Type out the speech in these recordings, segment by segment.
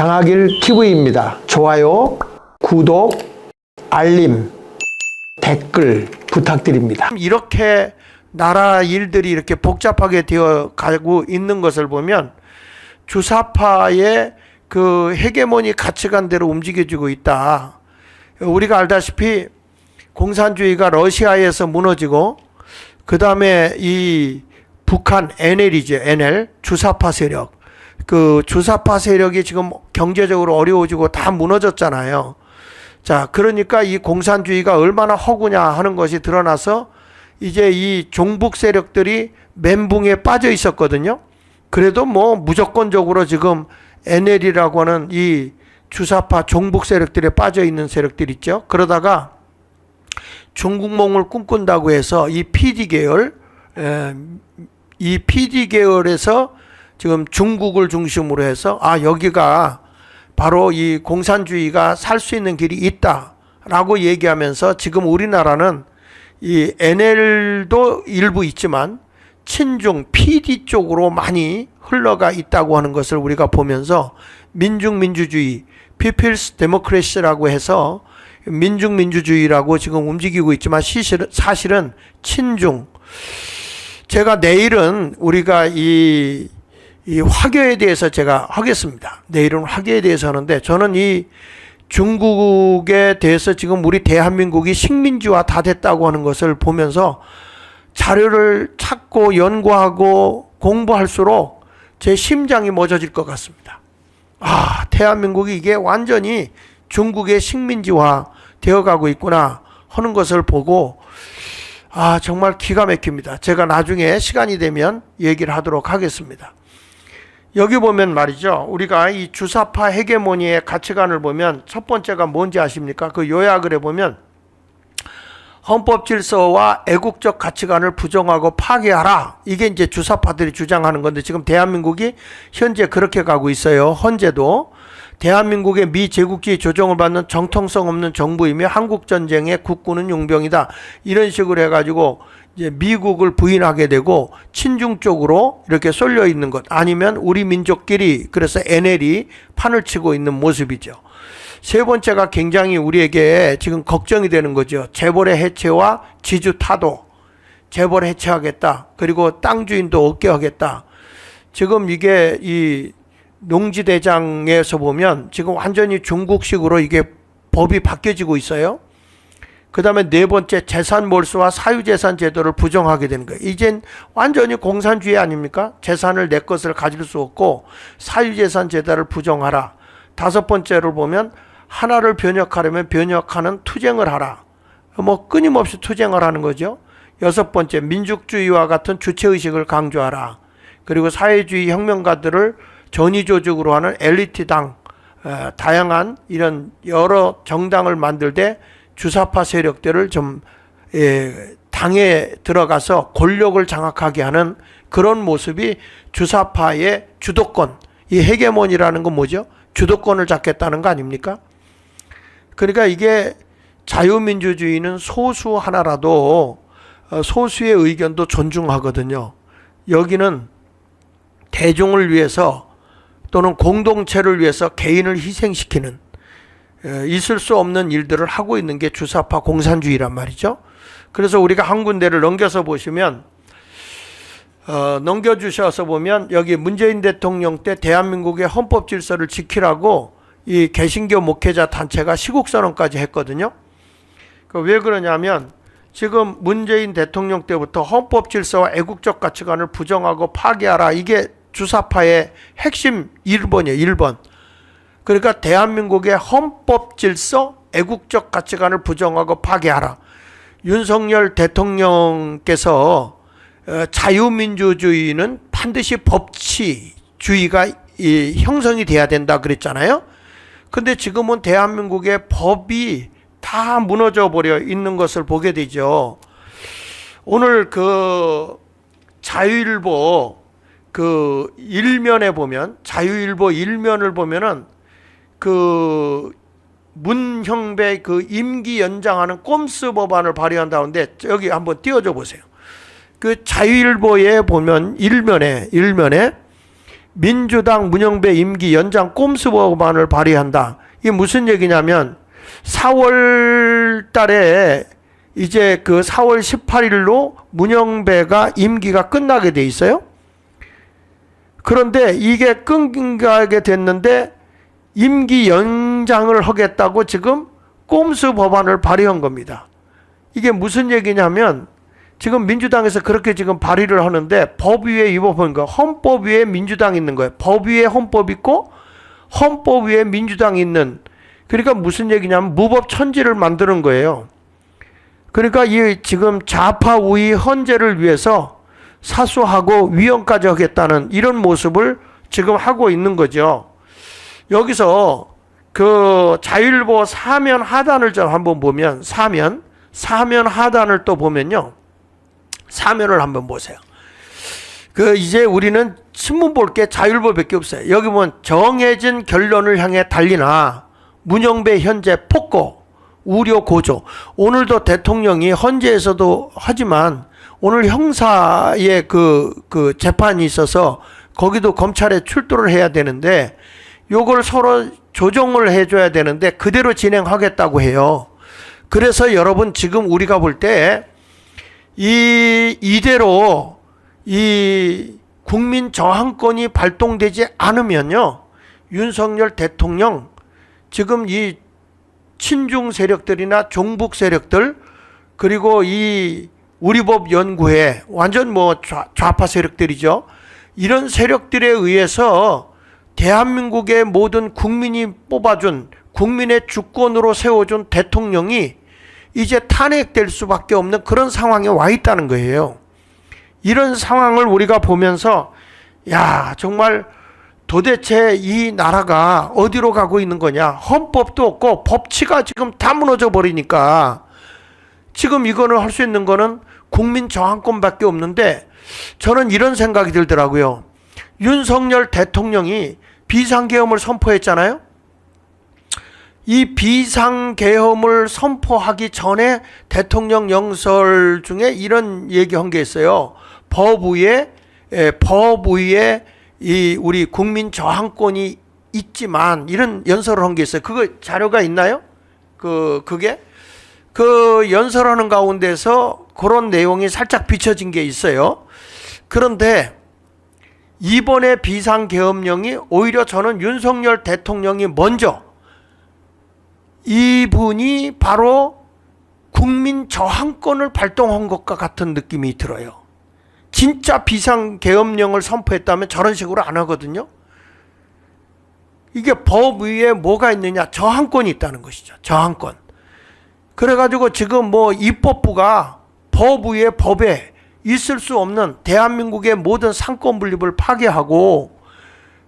장학일 TV입니다. 좋아요, 구독, 알림, 댓글 부탁드립니다. 이렇게 나라 일들이 이렇게 복잡하게 되어 가고 있는 것을 보면 주사파의 그 헤게모니 가치관대로 움직여지고 있다. 우리가 알다시피 공산주의가 러시아에서 무너지고 그 다음에 이 북한 NL이죠. NL 주사파 세력. 그 주사파 세력이 지금 경제적으로 어려워지고 다 무너졌잖아요. 자, 그러니까 이 공산주의가 얼마나 허구냐 하는 것이 드러나서 이제 이 종북 세력들이 멘붕에 빠져 있었거든요. 그래도 뭐 무조건적으로 지금 NL이라고 하는 이 주사파 종북 세력들에 빠져 있는 세력들 있죠. 그러다가 중국몽을 꿈꾼다고 해서 이 PD 계열에서 지금 중국을 중심으로 해서 여기가 바로 이 공산주의가 살 수 있는 길이 있다라고 얘기하면서 지금 우리나라는 이 NL도 일부 있지만 친중 PD 쪽으로 많이 흘러가 있다고 하는 것을 우리가 보면서 민중민주주의 People's Democracy라고 해서 민중민주주의라고 지금 움직이고 있지만 사실은 친중. 제가 내일은 우리가 이 화교에 대해서 제가 하겠습니다. 내일은 화교에 대해서 하는데 저는 이 중국에 대해서 지금 우리 대한민국이 식민지화 다 됐다고 하는 것을 보면서 자료를 찾고 연구하고 공부할수록 제 심장이 멎어질 것 같습니다. 대한민국이 이게 완전히 중국의 식민지화 되어가고 있구나 하는 것을 보고 정말 기가 막힙니다. 제가 나중에 시간이 되면 얘기를 하도록 하겠습니다. 여기 보면 말이죠. 우리가 이 주사파 헤게모니의 가치관을 보면 첫 번째가 뭔지 아십니까? 그 요약을 해보면 헌법 질서와 애국적 가치관을 부정하고 파괴하라. 이게 이제 주사파들이 주장하는 건데 지금 대한민국이 현재 그렇게 가고 있어요. 헌재도 대한민국의 미제국주의 조정을 받는 정통성 없는 정부이며 한국전쟁의 국군은 용병이다. 이런 식으로 해가지고 이제 미국을 부인하게 되고 친중 쪽으로 이렇게 쏠려 있는 것 아니면 우리 민족끼리 그래서 NL이 판을 치고 있는 모습이죠. 세 번째가 굉장히 우리에게 지금 걱정이 되는 거죠. 재벌의 해체와 지주 타도. 재벌 해체하겠다. 그리고 땅 주인도 없게 하겠다. 지금 이게 이 농지대장에서 보면 지금 완전히 중국식으로 이게 법이 바뀌어지고 있어요. 그 다음에 네 번째 재산 몰수와 사유재산 제도를 부정하게 되는 거예요. 이젠 완전히 공산주의 아닙니까? 재산을 내 것을 가질 수 없고 사유재산 제도를 부정하라. 다섯 번째로 보면 하나를 변혁하려면 변혁하는 투쟁을 하라. 뭐 끊임없이 투쟁을 하는 거죠. 여섯 번째 민족주의와 같은 주체의식을 강조하라. 그리고 사회주의 혁명가들을 전위조직으로 하는 엘리트당, 다양한 이런 여러 정당을 만들 때 주사파 세력들을 좀 당에 들어가서 권력을 장악하게 하는 그런 모습이 주사파의 주도권, 이 헤게모니라는 건 뭐죠? 주도권을 잡겠다는 거 아닙니까? 그러니까 이게 자유민주주의는 소수 하나라도 소수의 의견도 존중하거든요. 여기는 대중을 위해서 또는 공동체를 위해서 개인을 희생시키는 있을 수 없는 일들을 하고 있는 게 주사파 공산주의란 말이죠. 그래서 우리가 한 군데를 넘겨서 보시면 넘겨주셔서 보면 여기 문재인 대통령 때 대한민국의 헌법 질서를 지키라고 이 개신교 목회자 단체가 시국선언까지 했거든요. 왜 그러냐면 지금 문재인 대통령 때부터 헌법 질서와 애국적 가치관을 부정하고 파괴하라. 이게 주사파의 핵심 1번이에요. 1번. 그러니까 대한민국의 헌법 질서, 애국적 가치관을 부정하고 파괴하라. 윤석열 대통령께서 자유민주주의는 반드시 법치주의가 형성이 돼야 된다 그랬잖아요. 근데 지금은 대한민국의 법이 다 무너져 버려 있는 것을 보게 되죠. 오늘 그 자유일보 그 일면에 보면 자유일보 일면을 보면은 그 문형배 그 임기 연장하는 꼼수 법안을 발의한다는데 여기 한번 띄워줘 보세요. 그 자유일보에 보면 일면에 민주당 문영배 임기 연장 꼼수 법안을 발의한다. 이게 무슨 얘기냐면 4월 달에 이제 그 4월 18일로 문영배가 임기가 끝나게 돼 있어요. 그런데 이게 끝나게 됐는데 임기 연장을 하겠다고 지금 꼼수 법안을 발의한 겁니다. 이게 무슨 얘기냐면 지금 민주당에서 그렇게 지금 발의를 하는데 법 위에 입어보는 거, 헌법 위에 민주당이 있는 거예요. 법 위에 헌법 있고 헌법 위에 민주당이 있는, 그러니까 무슨 얘기냐면 무법 천지를 만드는 거예요. 그러니까 이 지금 좌파 우위 헌재를 위해서 사수하고 위헌까지 하겠다는 이런 모습을 지금 하고 있는 거죠. 여기서 그 자율보 사면 하단을 좀 한번 보면 사면 하단을 또 보면요. 사면을 한번 보세요. 그 이제 우리는 신문 볼 게 자율보밖에 없어요. 여기 보면 정해진 결론을 향해 달리나 문영배 현재 폭고 우려 고조. 오늘도 대통령이 헌재에서도 하지만 오늘 형사의 그 재판이 있어서 거기도 검찰에 출두를 해야 되는데 요걸 서로 조정을 해줘야 되는데 그대로 진행하겠다고 해요. 그래서 여러분 지금 우리가 볼 때 이대로 이 국민 저항권이 발동되지 않으면요, 윤석열 대통령 지금 이 친중 세력들이나 종북 세력들 그리고 이 우리법 연구회 완전 뭐 좌파 세력들이죠. 이런 세력들에 의해서 대한민국의 모든 국민이 뽑아준 국민의 주권으로 세워준 대통령이 이제 탄핵될 수밖에 없는 그런 상황에 와 있다는 거예요. 이런 상황을 우리가 보면서 야, 정말 도대체 이 나라가 어디로 가고 있는 거냐. 헌법도 없고 법치가 지금 다 무너져 버리니까 지금 이거는 할 수 있는 거는 국민 저항권밖에 없는데 저는 이런 생각이 들더라고요. 윤석열 대통령이 비상계엄을 선포했잖아요. 이 비상계엄을 선포하기 전에 대통령 영설 중에 이런 얘기한 게 있어요. 법 위에 이 우리 국민 저항권이 있지만 이런 연설을 한 게 있어요. 그거 자료가 있나요? 그게 그 연설하는 가운데서 그런 내용이 살짝 비춰진 게 있어요. 그런데 이번에 비상계엄령이 오히려 저는 윤석열 대통령이 먼저 이분이 바로 국민 저항권을 발동한 것과 같은 느낌이 들어요. 진짜 비상계엄령을 선포했다면 저런 식으로 안 하거든요. 이게 법 위에 뭐가 있느냐? 저항권이 있다는 것이죠. 저항권. 그래가지고 지금 뭐 입법부가 법 위에 법에 있을 수 없는 대한민국의 모든 상권 분립을 파괴하고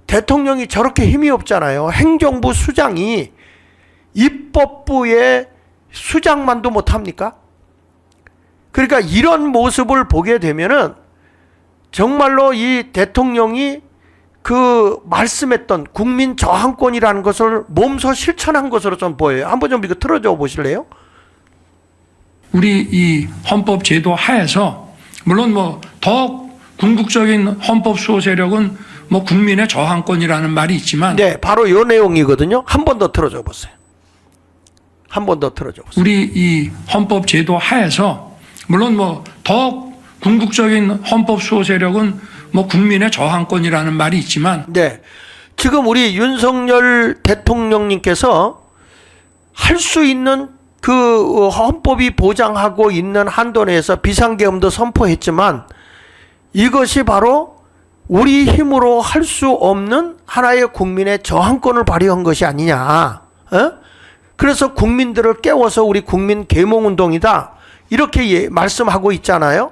대통령이 저렇게 힘이 없잖아요. 행정부 수장이 입법부의 수장만도 못합니까? 그러니까 이런 모습을 보게 되면은 정말로 이 대통령이 그 말씀했던 국민 저항권이라는 것을 몸소 실천한 것으로 좀 보여요. 한번 좀 이거 틀어줘 보실래요? 우리 이 헌법 제도 하에서 물론 뭐 더 궁극적인 헌법 수호 세력은 뭐 국민의 저항권이라는 말이 있지만 네, 바로 이 내용이거든요. 한 번 더 틀어줘 보세요. 한 번 더 틀어줘 보세요. 우리 이 헌법 제도 하에서 물론 뭐 더 궁극적인 헌법 수호 세력은 뭐 국민의 저항권이라는 말이 있지만 네, 지금 우리 윤석열 대통령님께서 할 수 있는 그 헌법이 보장하고 있는 한도 내에서 비상계엄도 선포했지만 이것이 바로 우리 힘으로 할 수 없는 하나의 국민의 저항권을 발휘한 것이 아니냐. 그래서 국민들을 깨워서 우리 국민 계몽운동이다 이렇게 말씀하고 있잖아요.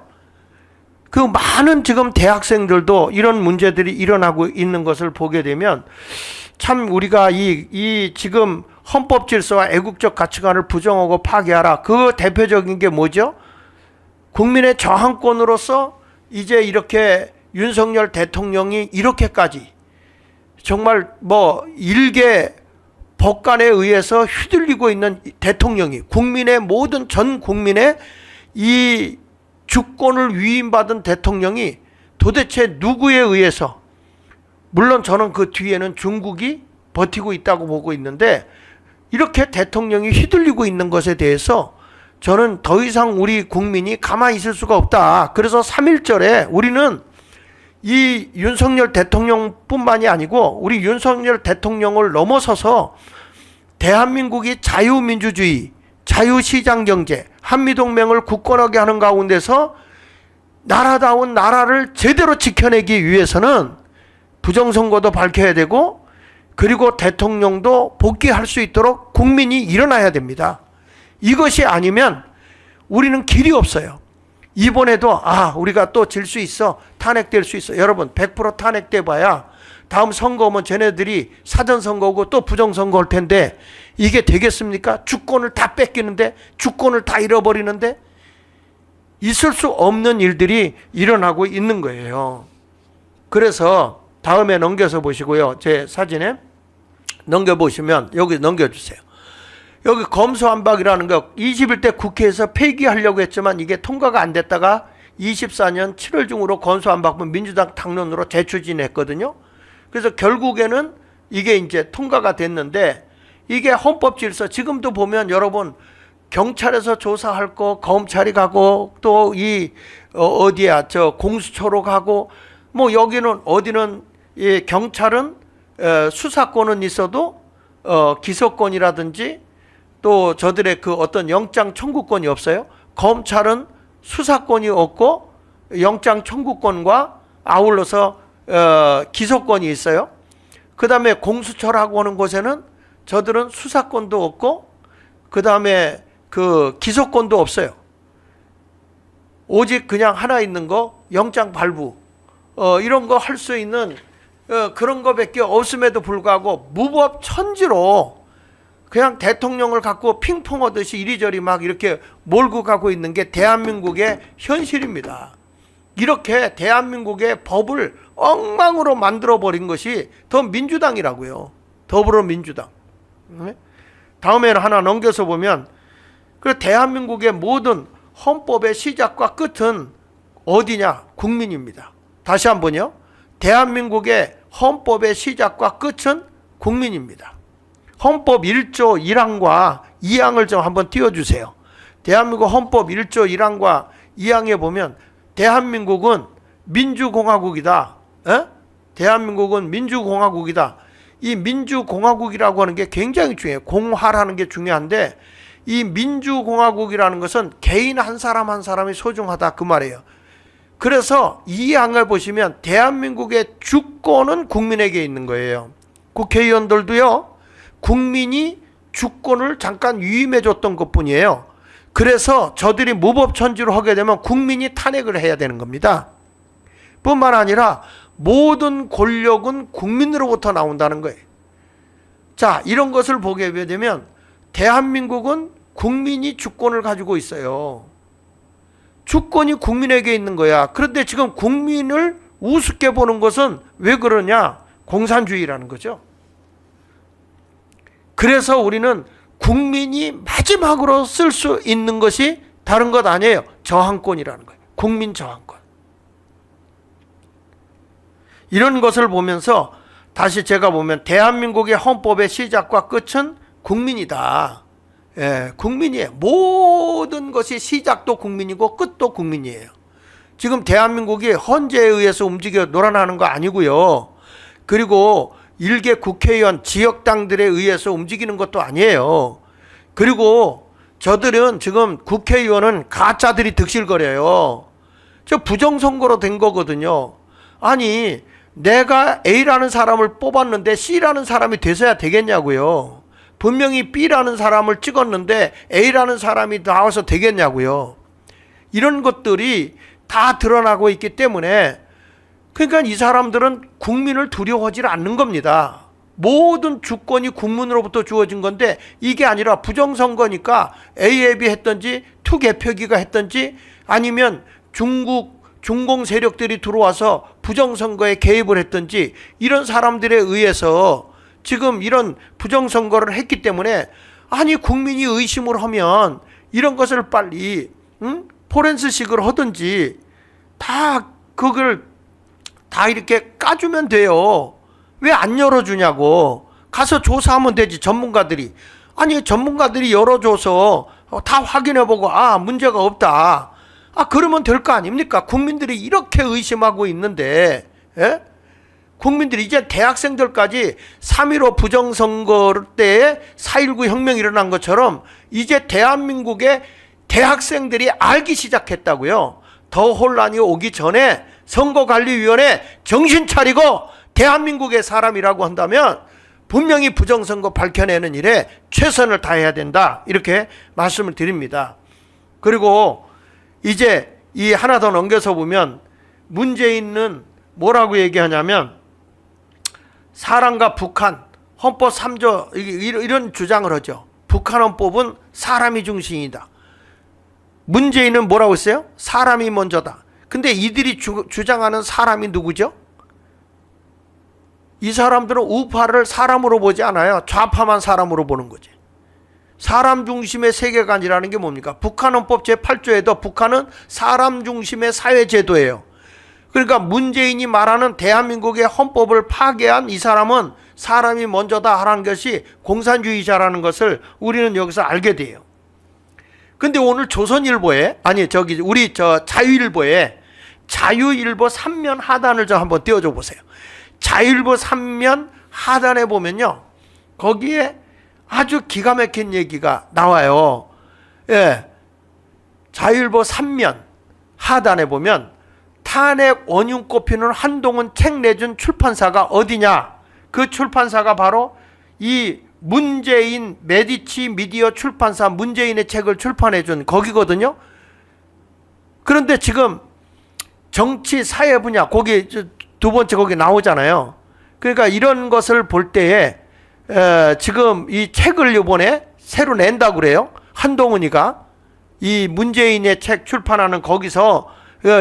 그 많은 지금 대학생들도 이런 문제들이 일어나고 있는 것을 보게 되면 참 우리가 이 지금 헌법 질서와 애국적 가치관을 부정하고 파괴하라. 그 대표적인 게 뭐죠? 국민의 저항권으로서 이제 이렇게 윤석열 대통령이 이렇게까지 정말 뭐 일개 법관에 의해서 휘둘리고 있는 대통령이 국민의 모든 전 국민의 이 주권을 위임받은 대통령이 도대체 누구에 의해서 물론 저는 그 뒤에는 중국이 버티고 있다고 보고 있는데 이렇게 대통령이 휘둘리고 있는 것에 대해서 저는 더 이상 우리 국민이 가만히 있을 수가 없다. 그래서 3.1절에 우리는 이 윤석열 대통령뿐만이 아니고 우리 윤석열 대통령을 넘어서서 대한민국이 자유민주주의, 자유시장경제, 한미동맹을 굳건하게 하는 가운데서 나라다운 나라를 제대로 지켜내기 위해서는 부정선거도 밝혀야 되고 그리고 대통령도 복귀할 수 있도록 국민이 일어나야 됩니다. 이것이 아니면 우리는 길이 없어요. 이번에도 우리가 또 질 수 있어, 탄핵될 수 있어. 여러분 100% 탄핵돼 봐야 다음 선거 오면 쟤네들이 사전선거고 또 부정선거 올 텐데 이게 되겠습니까? 주권을 다 뺏기는데, 주권을 다 잃어버리는데 있을 수 없는 일들이 일어나고 있는 거예요. 그래서 다음에 넘겨서 보시고요. 제 사진에 넘겨보시면 여기 넘겨주세요. 여기 검수완박이라는 거 21대 국회에서 폐기하려고 했지만 이게 통과가 안 됐다가 24년 7월 중으로 검수완박은 민주당 당론으로 재추진했거든요. 그래서 결국에는 이게 이제 통과가 됐는데 이게 헌법질서 지금도 보면 여러분 경찰에서 조사할 거 검찰이 가고 또 어디야 저 공수처로 가고 뭐 여기는 어디는 경찰은 수사권은 있어도 기소권이라든지 또 저들의 그 어떤 영장 청구권이 없어요. 검찰은 수사권이 없고 영장 청구권과 아울러서 기소권이 있어요. 그 다음에 공수처라고 하는 곳에는 저들은 수사권도 없고 그 다음에 그 기소권도 없어요. 오직 그냥 하나 있는 거 영장 발부 이런 거 할 수 있는 그런 거밖에 없음에도 불구하고 무법천지로 그냥 대통령을 갖고 핑퐁하듯이 이리저리 막 이렇게 몰고 가고 있는 게 대한민국의 현실입니다. 이렇게 대한민국의 법을 엉망으로 만들어버린 것이 더 민주당이라고요. 더불어민주당. 다음에는 하나 넘겨서 보면 그 대한민국의 모든 헌법의 시작과 끝은 어디냐? 국민입니다. 다시 한번요. 대한민국의 헌법의 시작과 끝은 국민입니다. 헌법 1조 1항과 2항을 좀 한번 띄워주세요. 대한민국 헌법 1조 1항과 2항에 보면 대한민국은 민주공화국이다. 대한민국은 민주공화국이다. 이 민주공화국이라고 하는 게 굉장히 중요해요. 공화라는 게 중요한데 이 민주공화국이라는 것은 개인 한 사람 한 사람이 소중하다 그 말이에요. 그래서 이 항을 보시면 대한민국의 주권은 국민에게 있는 거예요. 국회의원들도요. 국민이 주권을 잠깐 위임해 줬던 것뿐이에요. 그래서 저들이 무법천지로 하게 되면 국민이 탄핵을 해야 되는 겁니다. 뿐만 아니라 모든 권력은 국민으로부터 나온다는 거예요. 자, 이런 것을 보게 되면 대한민국은 국민이 주권을 가지고 있어요. 주권이 국민에게 있는 거야. 그런데 지금 국민을 우습게 보는 것은 왜 그러냐? 공산주의라는 거죠. 그래서 우리는 국민이 마지막으로 쓸 수 있는 것이 다른 것 아니에요. 저항권이라는 거예요. 국민 저항권. 이런 것을 보면서 다시 제가 보면 대한민국의 헌법의 시작과 끝은 국민이다. 국민이에요. 모든 것이 시작도 국민이고 끝도 국민이에요. 지금 대한민국이 헌재에 의해서 움직여 놀아나는 거 아니고요. 그리고 일개 국회의원 지역당들에 의해서 움직이는 것도 아니에요. 그리고 저들은 지금 국회의원은 가짜들이 득실거려요. 저 부정선거로 된 거거든요. 아니 내가 A라는 사람을 뽑았는데 C라는 사람이 돼서야 되겠냐고요. 분명히 B라는 사람을 찍었는데 A라는 사람이 나와서 되겠냐고요. 이런 것들이 다 드러나고 있기 때문에 그러니까 이 사람들은 국민을 두려워하지 않는 겁니다. 모든 주권이 국민으로부터 주어진 건데 이게 아니라 부정선거니까 A에 비했든지 투개표기가 했든지 아니면 중공 세력들이 들어와서 부정선거에 개입을 했든지 이런 사람들에 의해서 지금 이런 부정선거를 했기 때문에 아니 국민이 의심을 하면 이런 것을 빨리 포렌스식을 하든지 다 그걸 다 이렇게 까주면 돼요. 왜 안 열어주냐고. 가서 조사하면 되지, 전문가들이. 아니, 전문가들이 열어줘서 다 확인해보고 문제가 없다. 그러면 될 거 아닙니까? 국민들이 이렇게 의심하고 있는데, 예? 국민들이 이제 대학생들까지 3.15 부정선거 때에 4.19 혁명이 일어난 것처럼 이제 대한민국의 대학생들이 알기 시작했다고요. 더 혼란이 오기 전에 선거관리위원회 정신 차리고 대한민국의 사람이라고 한다면 분명히 부정선거 밝혀내는 일에 최선을 다해야 된다. 이렇게 말씀을 드립니다. 그리고 이제 이 하나 더 넘겨서 보면 문재인은 뭐라고 얘기하냐면 사람과 북한 헌법 3조 이런 주장을 하죠. 북한 헌법은 사람이 중심이다. 문재인은 뭐라고 했어요? 사람이 먼저다. 근데 이들이 주장하는 사람이 누구죠? 이 사람들은 우파를 사람으로 보지 않아요. 좌파만 사람으로 보는 거지. 사람 중심의 세계관이라는 게 뭡니까? 북한 헌법 제8조에도 북한은 사람 중심의 사회제도예요. 그러니까 문재인이 말하는 대한민국의 헌법을 파괴한 이 사람은 사람이 먼저다 하라는 것이 공산주의자라는 것을 우리는 여기서 알게 돼요. 근데 오늘 조선일보에 우리 자유일보에 자유일보 3면 하단을 한번 띄워줘 보세요. 자유일보 3면 하단에 보면요, 거기에 아주 기가 막힌 얘기가 나와요. 예, 자유일보 3면 하단에 보면 탄핵 원흉 꼽히는 한동훈 책 내준 출판사가 어디냐? 그 출판사가 바로 이 문재인 메디치 미디어 출판사, 문재인의 책을 출판해준 거기거든요. 그런데 지금 정치 사회 분야, 거기 두 번째 거기 나오잖아요. 그러니까 이런 것을 볼 때에 지금 이 책을 이번에 새로 낸다고 그래요. 한동훈이가 이 문재인의 책 출판하는 거기서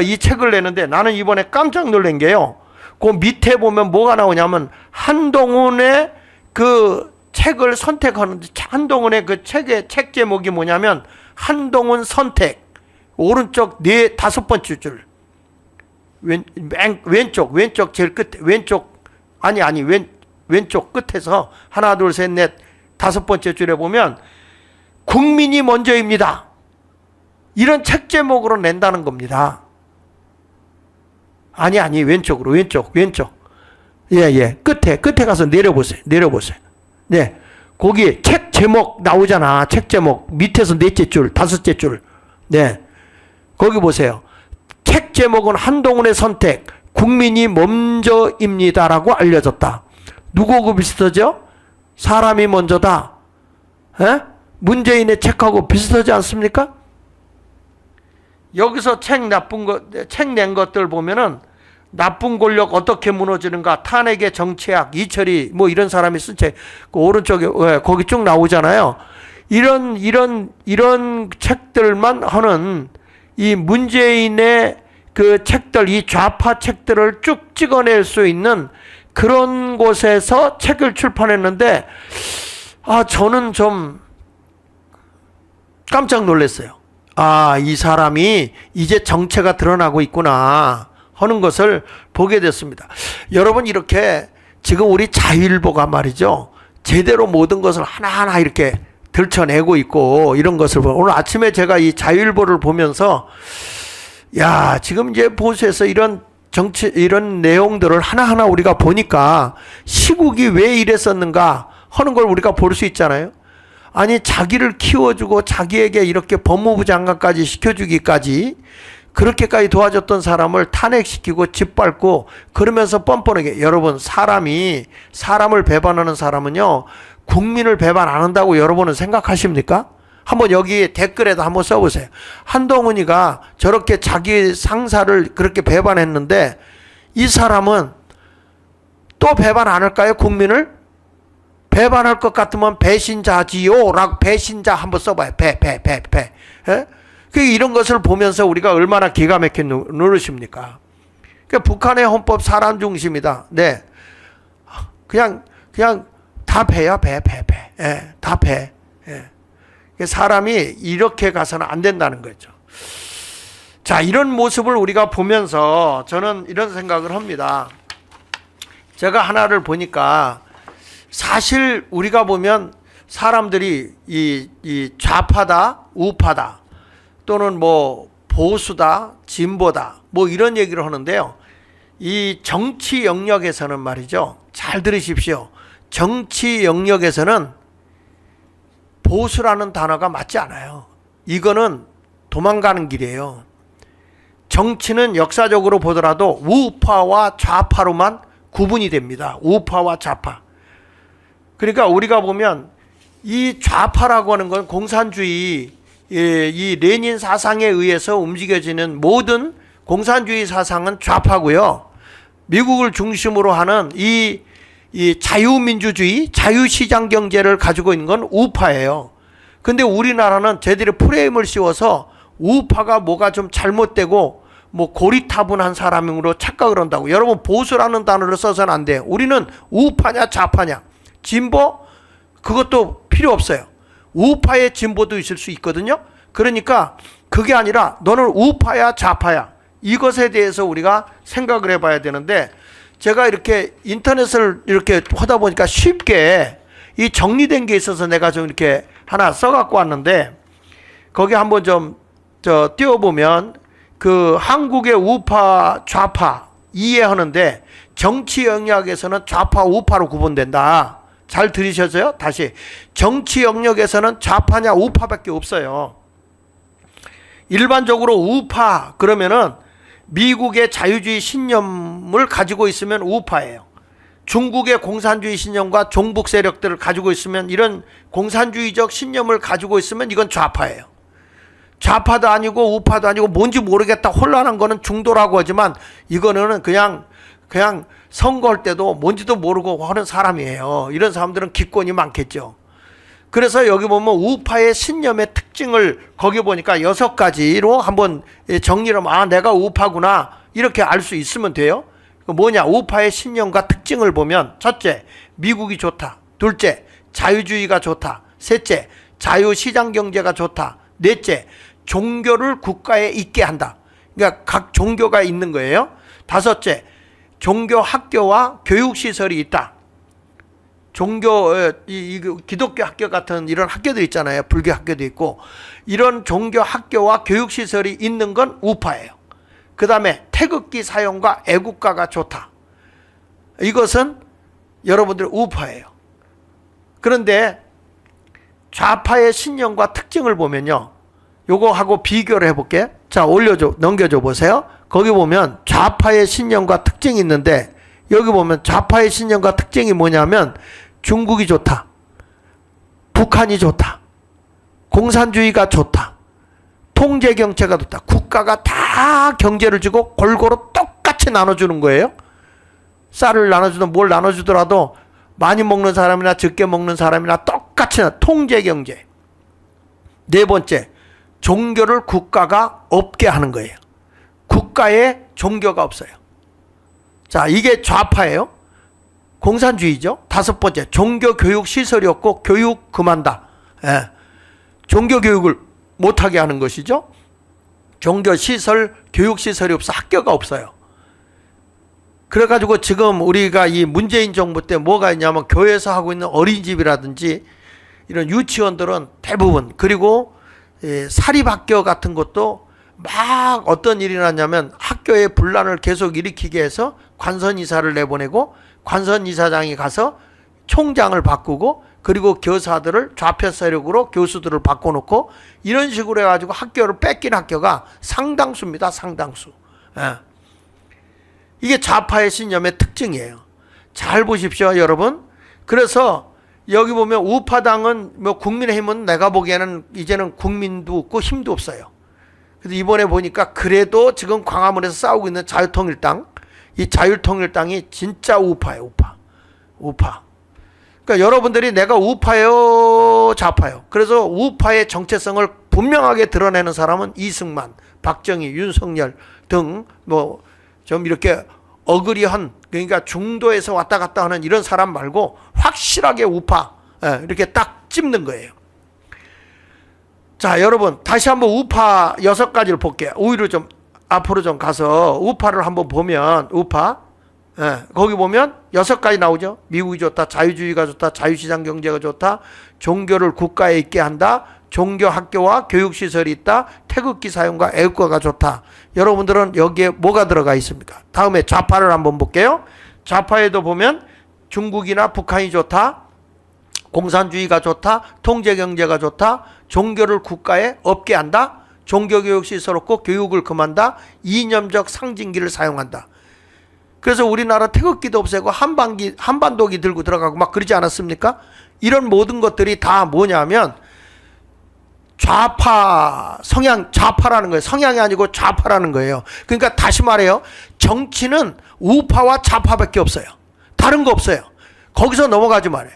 이 책을 내는데 나는 이번에 깜짝 놀란 게요. 그 밑에 보면 뭐가 나오냐면 한동훈의 그 책을 선택하는데 한동훈의 그 책 제목이 뭐냐면 한동훈 선택. 오른쪽 다섯 번째 줄. 왼쪽 제일 끝에 왼쪽 끝에서 하나 둘 셋 넷 다섯 번째 줄에 보면 국민이 먼저입니다. 이런 책 제목으로 낸다는 겁니다. 왼쪽으로 왼쪽 끝에 가서 내려보세요. 네, 거기 책 제목 나오잖아. 책 제목 밑에서 넷째 줄 다섯째 줄. 네, 거기 보세요. 책 제목은 한동훈의 선택, 국민이 먼저입니다라고 알려졌다. 누구하고 비슷하죠? 사람이 먼저다. 에? 문재인의 책하고 비슷하지 않습니까? 여기서 책 낸 것들 보면은 나쁜 권력 어떻게 무너지는가, 탄핵의 정치학, 이철이 뭐 이런 사람이 쓴 책, 그 오른쪽에 거기 쭉 나오잖아요. 이런 책들만 하는 이 문재인의 그 책들, 이 좌파 책들을 쭉 찍어낼 수 있는 그런 곳에서 책을 출판했는데, 저는 좀 깜짝 놀랐어요. 이 사람이 이제 정체가 드러나고 있구나 하는 것을 보게 됐습니다. 여러분, 이렇게 지금 우리 자유일보가 말이죠, 제대로 모든 것을 하나하나 이렇게 들춰내고 있고 이런 것을 오늘 아침에 제가 이 자유일보를 보면서 지금 이제 보수에서 이런 내용들을 하나하나 우리가 보니까 시국이 왜 이랬었는가 하는 걸 우리가 볼 수 있잖아요. 아니, 자기를 키워주고 자기에게 이렇게 법무부 장관까지 시켜주기까지 그렇게까지 도와줬던 사람을 탄핵시키고 짓밟고 그러면서 뻔뻔하게, 여러분, 사람을 배반하는 사람은요, 국민을 배반 안 한다고 여러분은 생각하십니까? 한번 여기 댓글에도 한번 써보세요. 한동훈이가 저렇게 자기 상사를 그렇게 배반했는데 이 사람은 또 배반 안 할까요? 국민을? 배반할 것 같으면 배신자지요 라고 배신자 한번 써봐요. 예? 이런 것을 보면서 우리가 얼마나 기가 막힌 노릇입니까? 그러니까 북한의 헌법 사람 중심이다. 네. 그냥 다 배야, 배. 예, 다 배. 예. 사람이 이렇게 가서는 안 된다는 거죠. 자, 이런 모습을 우리가 보면서 저는 이런 생각을 합니다. 제가 하나를 보니까 사실 우리가 보면 사람들이 이 좌파다, 우파다, 또는 뭐 보수다, 진보다, 뭐 이런 얘기를 하는데요. 이 정치 영역에서는 말이죠. 잘 들으십시오. 정치 영역에서는 보수라는 단어가 맞지 않아요. 이거는 도망가는 길이에요. 정치는 역사적으로 보더라도 우파와 좌파로만 구분이 됩니다. 우파와 좌파. 그러니까 우리가 보면 이 좌파라고 하는 건 공산주의, 이 레닌 사상에 의해서 움직여지는 모든 공산주의 사상은 좌파고요. 미국을 중심으로 하는 이 자유민주주의, 자유시장 경제를 가지고 있는 건 우파예요. 근데 우리나라는 저희들이 프레임을 씌워서 우파가 뭐가 좀 잘못되고 뭐 고리타분한 사람으로 착각을 한다고. 여러분, 보수라는 단어를 써서는 안 돼요. 우리는 우파냐 좌파냐, 진보, 그것도 필요 없어요. 우파의 진보도 있을 수 있거든요. 그러니까 그게 아니라 너는 우파야 좌파야, 이것에 대해서 우리가 생각을 해봐야 되는데, 제가 이렇게 인터넷을 이렇게 하다 보니까 쉽게 이 정리된 게 있어서 내가 좀 이렇게 하나 써갖고 왔는데, 거기 한번 좀 띄워보면 그 한국의 우파 좌파 이해하는데 정치 영역에서는 좌파 우파로 구분된다. 잘 들으셨어요? 다시, 정치 영역에서는 좌파냐 우파밖에 없어요. 일반적으로 우파 그러면은 미국의 자유주의 신념을 가지고 있으면 우파예요. 중국의 공산주의 신념과 종북 세력들을 가지고 있으면, 이런 공산주의적 신념을 가지고 있으면 이건 좌파예요. 좌파도 아니고 우파도 아니고 뭔지 모르겠다 혼란한 거는 중도라고 하지만, 이거는 그냥 선거할 때도 뭔지도 모르고 하는 사람이에요. 이런 사람들은 기권이 많겠죠. 그래서 여기 보면 우파의 신념의 특징을 거기 보니까 6가지로 한번 정리를 하면, 아, 내가 우파구나, 이렇게 알 수 있으면 돼요. 뭐냐, 우파의 신념과 특징을 보면, 첫째, 미국이 좋다. 둘째, 자유주의가 좋다. 셋째, 자유시장경제가 좋다. 넷째, 종교를 국가에 있게 한다. 그러니까 각 종교가 있는 거예요. 다섯째, 종교 학교와 교육시설이 있다. 종교, 기독교 학교 같은 이런 학교들 있잖아요. 불교 학교도 있고. 이런 종교 학교와 교육시설이 있는 건 우파예요. 그 다음에 태극기 사용과 애국가가 좋다. 이것은 여러분들 우파예요. 그런데 좌파의 신념과 특징을 보면요, 요거 하고 비교를 해볼게. 자, 넘겨줘 보세요. 거기 보면 좌파의 신념과 특징이 있는데, 여기 보면 좌파의 신념과 특징이 뭐냐면, 중국이 좋다, 북한이 좋다, 공산주의가 좋다, 통제경제가 좋다. 국가가 다 경제를 주고 골고루 똑같이 나눠주는 거예요. 쌀을 나눠주든 뭘 나눠주더라도 많이 먹는 사람이나 적게 먹는 사람이나 똑같이 통제경제. 네 번째, 종교를 국가가 없게 하는 거예요. 국가에 종교가 없어요. 자, 이게 좌파예요. 공산주의죠. 다섯 번째, 종교 교육 시설이 없고 교육 금한다. 예. 종교 교육을 못하게 하는 것이죠. 종교 시설, 교육 시설이 없어 학교가 없어요. 그래가지고 지금 우리가 이 문재인 정부 때 뭐가 있냐면, 교회에서 하고 있는 어린이집이라든지 이런 유치원들은 대부분, 그리고 사립학교 같은 것도 막 어떤 일이 났냐면, 학교에 분란을 계속 일으키게 해서 관선이사를 내보내고, 관선이사장이 가서 총장을 바꾸고, 그리고 교사들을 좌표 세력으로 교수들을 바꿔놓고, 이런 식으로 해가지고 학교를 뺏긴 학교가 상당수입니다. 상당수. 예. 이게 좌파의 신념의 특징이에요. 잘 보십시오, 여러분. 그래서 여기 보면 우파당은, 뭐 국민의힘은 내가 보기에는 이제는 국민도 없고 힘도 없어요. 그래서 이번에 보니까 그래도 지금 광화문에서 싸우고 있는 자유통일당, 이 자유통일당이 진짜 우파예요. 우파. 그러니까 여러분들이 내가 우파예요, 좌파예요. 그래서 우파의 정체성을 분명하게 드러내는 사람은 이승만, 박정희, 윤석열 등 뭐 좀 이렇게 어그리한, 그러니까 중도에서 왔다 갔다 하는 이런 사람 말고 확실하게 우파, 이렇게 딱 찝는 거예요. 자, 여러분 다시 한번 우파 6가지를 볼게요. 오히려 좀 앞으로 좀 가서 우파를 한번 보면, 우파 예, 거기 보면 6가지 나오죠. 미국이 좋다, 자유주의가 좋다, 자유시장 경제가 좋다, 종교를 국가에 있게 한다, 종교 학교와 교육시설이 있다, 태극기 사용과 애국가가 좋다. 여러분들은 여기에 뭐가 들어가 있습니까? 다음에 좌파를 한번 볼게요. 좌파에도 보면 중국이나 북한이 좋다, 공산주의가 좋다, 통제경제가 좋다, 종교를 국가에 없게 한다, 종교교육시설 없고 교육을 금한다, 이념적 상징기를 사용한다. 그래서 우리나라 태극기도 없애고 한반도기 들고 들어가고 막 그러지 않았습니까? 이런 모든 것들이 다 뭐냐면 좌파 성향, 좌파라는 거예요. 성향이 아니고 좌파라는 거예요. 그러니까 다시 말해요. 정치는 우파와 좌파밖에 없어요. 다른 거 없어요. 거기서 넘어가지 말아요.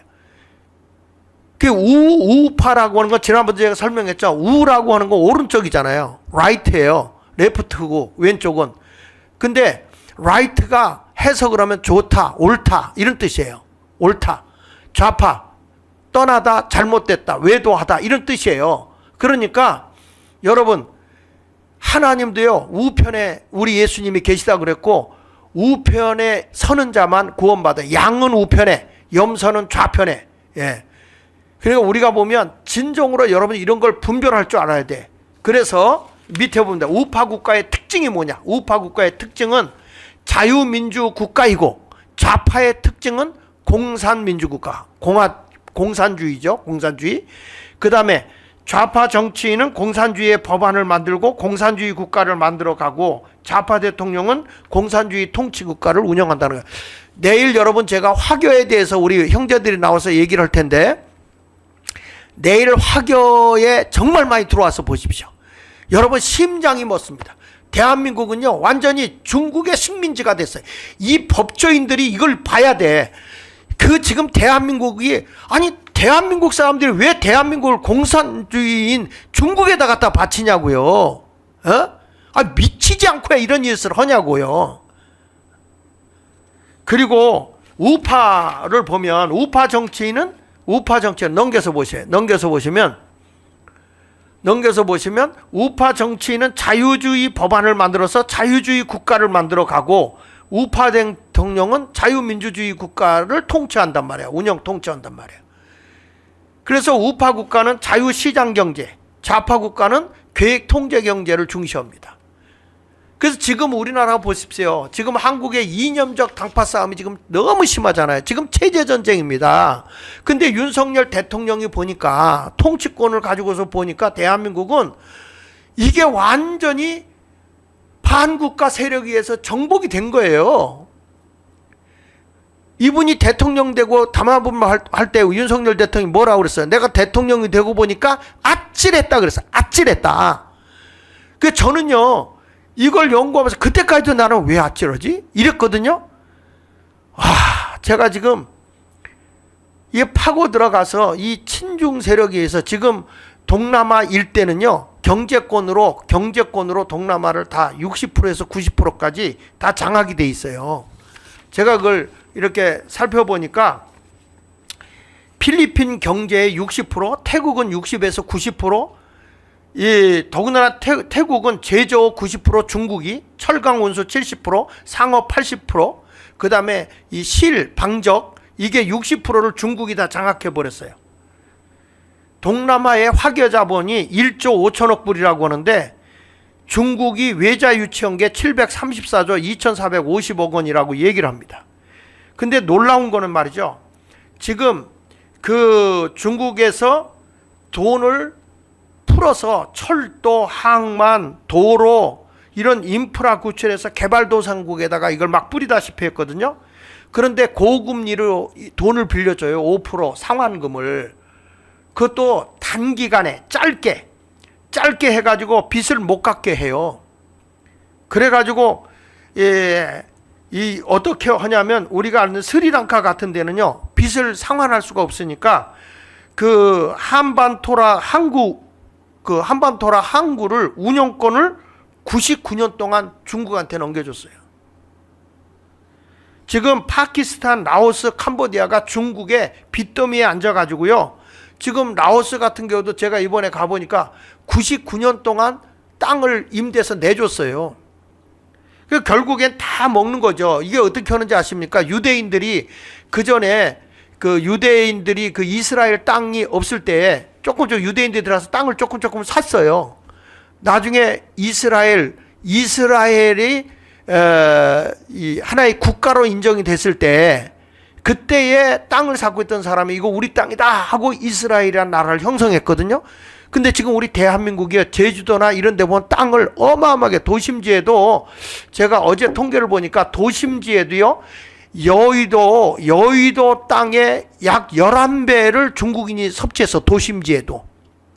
그 우파라고 하는 건 지난번에 제가 설명했죠. 우라고 하는 건 오른쪽이잖아요. right예요. left고 왼쪽은. 근데 right가 해석을 하면 좋다, 옳다 이런 뜻이에요. 옳다, 좌파, 떠나다, 잘못됐다, 외도하다 이런 뜻이에요. 그러니까 여러분 하나님도요 우편에 우리 예수님이 계시다 그랬고 우편에 서는 자만 구원받아. 양은 우편에, 염소는 좌편에. 예. 그러니까 우리가 보면 진정으로 여러분 이런 걸 분별할 줄 알아야 돼. 그래서 밑에 보면 우파 국가의 특징이 뭐냐? 우파 국가의 특징은 자유민주 국가이고 좌파의 특징은 공산민주국가, 공산주의죠. 공산주의. 그 다음에 좌파 정치인은 공산주의의 법안을 만들고 공산주의 국가를 만들어가고 좌파 대통령은 공산주의 통치국가를 운영한다는 거예요. 내일 여러분 제가 화교에 대해서 우리 형제들이 나와서 얘기를 할 텐데 내일 화교에 정말 많이 들어와서 보십시오. 여러분 심장이 멎습니다. 대한민국은요 완전히 중국의 식민지가 됐어요. 이 법조인들이 이걸 봐야 돼. 그 지금 대한민국이 아니 대한민국 사람들이 왜 대한민국을 공산주의인 중국에다 갖다 바치냐고요. 어? 아 미치지 않고 이런 짓을 하냐고요. 그리고 우파를 보면 우파 정치인은 넘겨서 보시면 우파 정치인은 자유주의 법안을 만들어서 자유주의 국가를 만들어 가고 우파 대통령은 자유민주주의 국가를 통치한단 말이야. 운영 통치한단 말이야. 그래서 우파 국가는 자유시장 경제, 좌파 국가는 계획 통제 경제를 중시합니다. 그래서 지금 우리나라 보십시오. 지금 한국의 이념적 당파 싸움이 지금 너무 심하잖아요. 지금 체제 전쟁입니다. 근데 윤석열 대통령이 보니까 통치권을 가지고서 보니까 대한민국은 이게 완전히 반국가 세력에 의해서 정복이 된 거예요. 이분이 대통령 되고 담화분만 할 때 윤석열 대통령이 뭐라고 그랬어요? 내가 대통령이 되고 보니까 아찔했다 그랬어요. 아찔했다. 그 저는요. 이걸 연구하면서 그때까지도 나는 왜 아찔하지? 이랬거든요. 제가 지금 이 파고 들어가서 이 친중 세력에 의해서 지금 동남아 일대는요. 경제권으로 동남아를 다 60%에서 90%까지 다 장악이 돼 있어요. 제가 그걸 이렇게 살펴보니까 필리핀 경제의 60%, 태국은 60에서 90%, 더군다나 태국은 제조 90%, 중국이 철강 운수 70%, 상업 80%, 그 다음에 이 실, 방적 이게 60%를 중국이 다 장악해 버렸어요. 동남아의 화교 자본이 1조 5천억 불이라고 하는데 중국이 외자 유치한 게 734조 2,450억 원이라고 얘기를 합니다. 근데 놀라운 거는 말이죠. 지금 그 중국에서 돈을 풀어서 철도, 항만, 도로 이런 인프라 구축해서 개발도상국에다가 이걸 막 뿌리다시피 했거든요. 그런데 고금리로 돈을 빌려줘요. 5% 상환금을. 그것도 단기간에 짧게 해가지고 빚을 못 갚게 해요. 그래가지고 이 어떻게 하냐면 우리가 아는 스리랑카 같은 데는요 빚을 상환할 수가 없으니까 그 한반토라 항구를 운영권을 99년 동안 중국한테 넘겨줬어요. 지금 파키스탄, 라오스, 캄보디아가 중국의 빚더미에 앉아가지고요. 지금 라오스 같은 경우도 제가 이번에 가보니까 99년 동안 땅을 임대해서 내줬어요. 그 결국엔 다 먹는 거죠. 이게 어떻게 하는지 아십니까? 유대인들이 그 전에 그 유대인들이 그 이스라엘 땅이 없을 때 조금 유대인들이 들어서 땅을 조금 샀어요. 나중에 이스라엘이 이 하나의 국가로 인정이 됐을 때 그때에 땅을 사고 있던 사람이 이거 우리 땅이다 하고 이스라엘이라는 나라를 형성했거든요. 근데 지금 우리 대한민국이 제주도나 이런 데 보면 땅을 어마어마하게, 도심지에도 제가 어제 통계를 보니까 도심지에도요, 여의도 땅의 약 11배를 중국인이 섭취해서, 도심지에도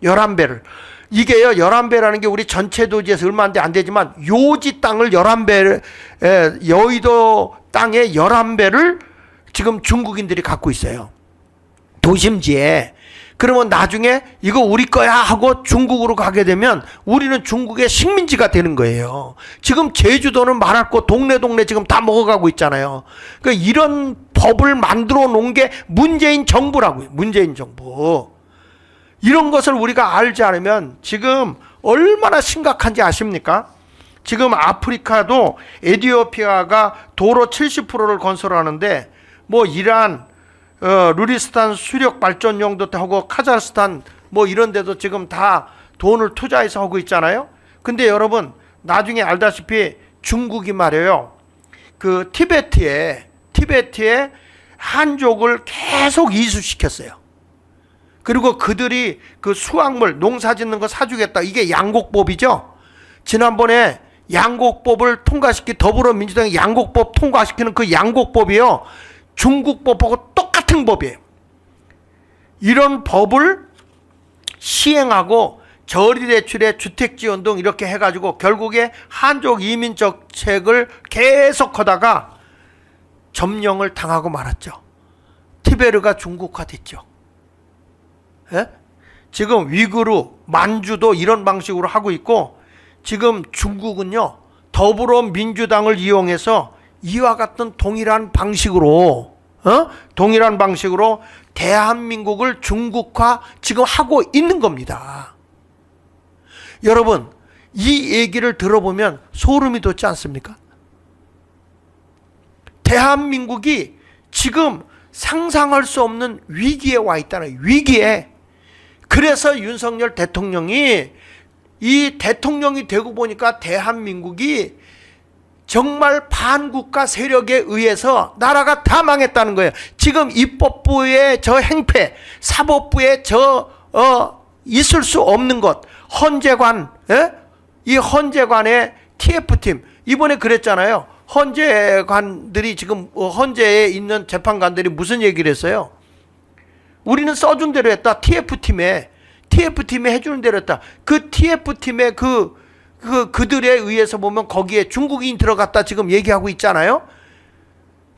11배를. 이게요, 11배라는 게 우리 전체 도지에서 얼마 안 되지만 요지 땅을 11배, 여의도 땅의 11배를 지금 중국인들이 갖고 있어요. 도심지에. 그러면 나중에 이거 우리 거야 하고 중국으로 가게 되면 우리는 중국의 식민지가 되는 거예요. 지금 제주도는 말할 거 동네 지금 다 먹어가고 있잖아요. 그러니까 이런 법을 만들어 놓은 게 문재인 정부라고요. 문재인 정부. 이런 것을 우리가 알지 않으면 지금 얼마나 심각한지 아십니까? 지금 아프리카도 에티오피아가 도로 70%를 건설하는데 뭐 이란, 루리스탄 수력 발전용도 하고 카자흐스탄 뭐 이런 데도 지금 다 돈을 투자해서 하고 있잖아요. 근데 여러분 나중에 알다시피 중국이 말이에요. 그 티베트에 한족을 계속 이수시켰어요. 그리고 그들이 그 수확물 농사 짓는 거 사주겠다. 이게 양곡법이죠. 지난번에 양곡법을 더불어민주당이 양곡법 통과시키는 그 양곡법이요. 중국법하고 똑같은 법이에요. 이런 법을 시행하고 저리대출에 주택지원등 이렇게 해가지고 결국에 한족 이민 정책을 계속 하다가 점령을 당하고 말았죠. 티베르가 중국화됐죠. 예? 지금 위구르, 만주도 이런 방식으로 하고 있고 지금 중국은요 더불어민주당을 이용해서 이와 같은 동일한 방식으로 대한민국을 중국화 지금 하고 있는 겁니다. 여러분 이 얘기를 들어보면 소름이 돋지 않습니까? 대한민국이 지금 상상할 수 없는 위기에 와 있다는, 위기에. 그래서 윤석열 대통령이 이 대통령이 되고 보니까 대한민국이 정말 반국가 세력에 의해서 나라가 다 망했다는 거예요. 지금 입법부의 저 행패, 사법부의 있을 수 없는 것, 헌재관, 이 헌재관의 TF팀, 이번에 그랬잖아요. 헌재관들이 지금 헌재에 있는 재판관들이 무슨 얘기를 했어요? 우리는 써준 대로 했다. TF팀에 해주는 대로 했다. 그 TF팀의 그들에 의해서 보면 거기에 중국인이 들어갔다 지금 얘기하고 있잖아요.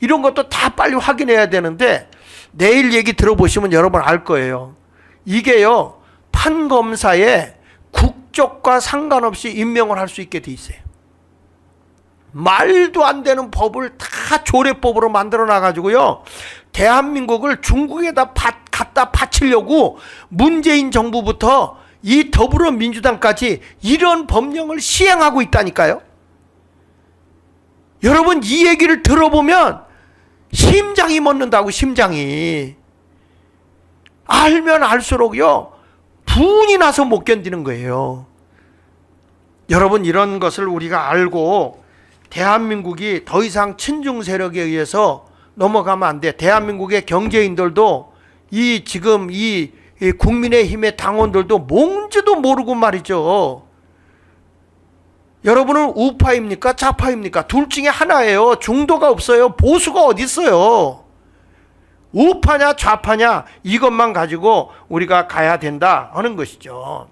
이런 것도 다 빨리 확인해야 되는데 내일 얘기 들어보시면 여러분 알 거예요. 이게요 판검사에 국적과 상관없이 임명을 할 수 있게 돼 있어요. 말도 안 되는 법을 다 조례법으로 만들어 놔가지고요 대한민국을 중국에다 갖다 바치려고 문재인 정부부터 이 더불어민주당까지 이런 법령을 시행하고 있다니까요. 여러분 이 얘기를 들어보면 심장이 멎는다고. 심장이 알면 알수록요 분이 나서 못 견디는 거예요. 여러분 이런 것을 우리가 알고 대한민국이 더 이상 친중 세력에 의해서 넘어가면 안 돼. 대한민국의 경제인들도 지금 이 국민의힘의 당원들도 뭔지도 모르고 말이죠. 여러분은 우파입니까? 좌파입니까? 둘 중에 하나예요. 중도가 없어요. 보수가 어디 있어요? 우파냐 좌파냐 이것만 가지고 우리가 가야 된다 하는 것이죠.